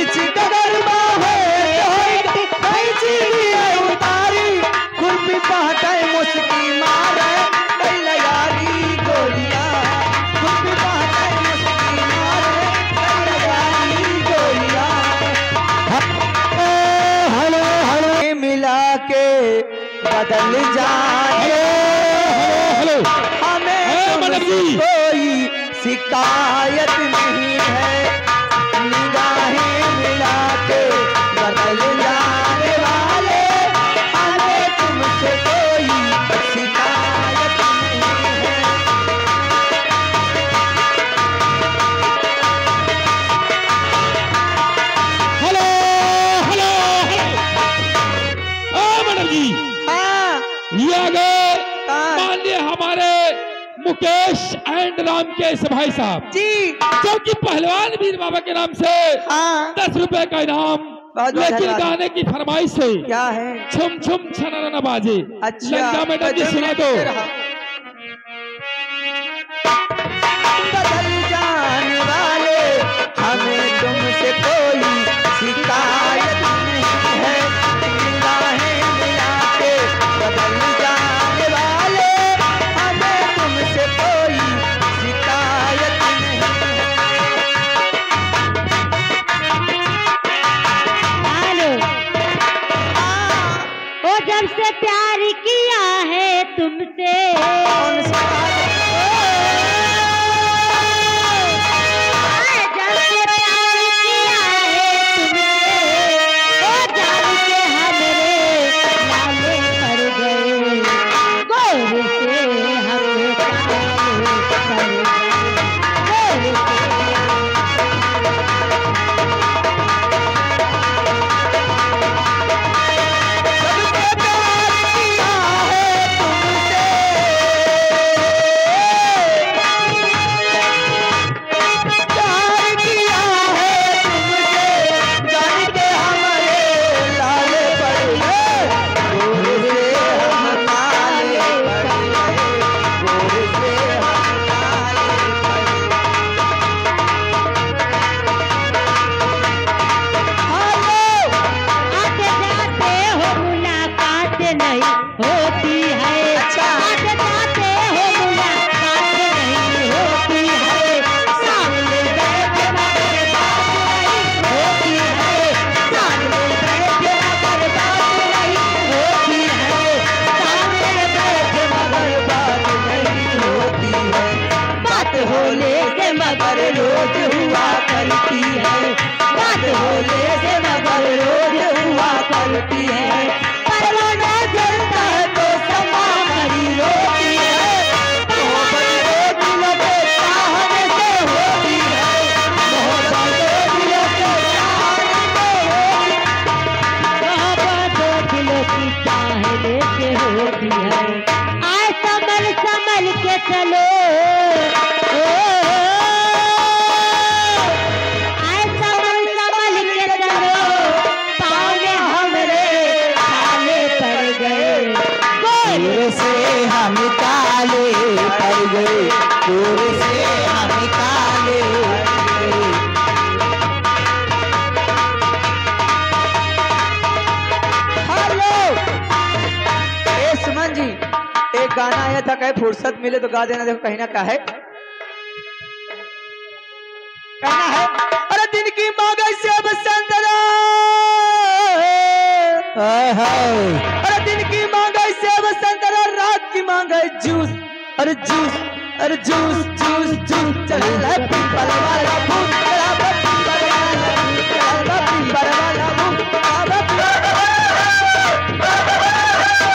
पीछे कगरबा है उतारी खुरपी पहटे मुस्की मारे यारी गोलिया खुरपी पहटे मुस्की मारे यारी गोलिया हलो हलो मिला के बदल जाए हमें कोई शिकायत नहीं है निगाहें मिला के बदल जाने वाले हमें तुमसे कोई शिकायत नहीं है। हेलो हेलो मैडम जी। हाँ ये आ गए माननीय हमारे मुकेश एंड रामकेश भाई साहब जी जो कि पहलवान वीर बाबा के नाम से 10 रुपए का इनाम, लेकिन गाने की फरमाइश से क्या है छुम छुम छनन न बाजे। अच्छा लंका मैडम जी सुना दो। बदल जाने वाले हमें तुमसे कोई शिकायत नहीं है निगाहें मिला के बदल जाने वाले हमें तुमसे कोई शिकायत नहीं है। ओ जब से प्यार किया है तुमसे कौन सा जब से प्यार किया है तुमसे ओ जान के हमरे लाले पड़ गए गोर से हमें काले पड़ गए गोर से होती है आते जाते हो मुलाकात नहीं होती है सामने बैठे मगर बात नहीं होती है सामने बैठे मगर बात नहीं होती है सामने बैठे मगर बात नहीं होती है बात होने से मगर रोज हुआ करती है बात होने से मगर रोज हुआ करती है परवाना जलता है तो समा करी रोती है मोहब्बत दिलों के चाहने से होती है मोहब्बत दिलों के चाहने से होती मोहब्बत दिलों की चाहने से होती है आए संभल संभल के चलो आए संभल संभल के चलो पाँव में हमरे काले पड़ गए दूर से हम काले पड़ गए दूर से हम काले पड़ गए। हेलो ए सुमन जी एक गाना आया था कहे फुर्सत मिले तो गा देना देखो कहीं ना कहे कहना है अरे दिन की मांगे से बसंत अरे दिन की मांगे से बसंत रात की मांगे जूस अरे जूस जूस चल पीपल वाला फूल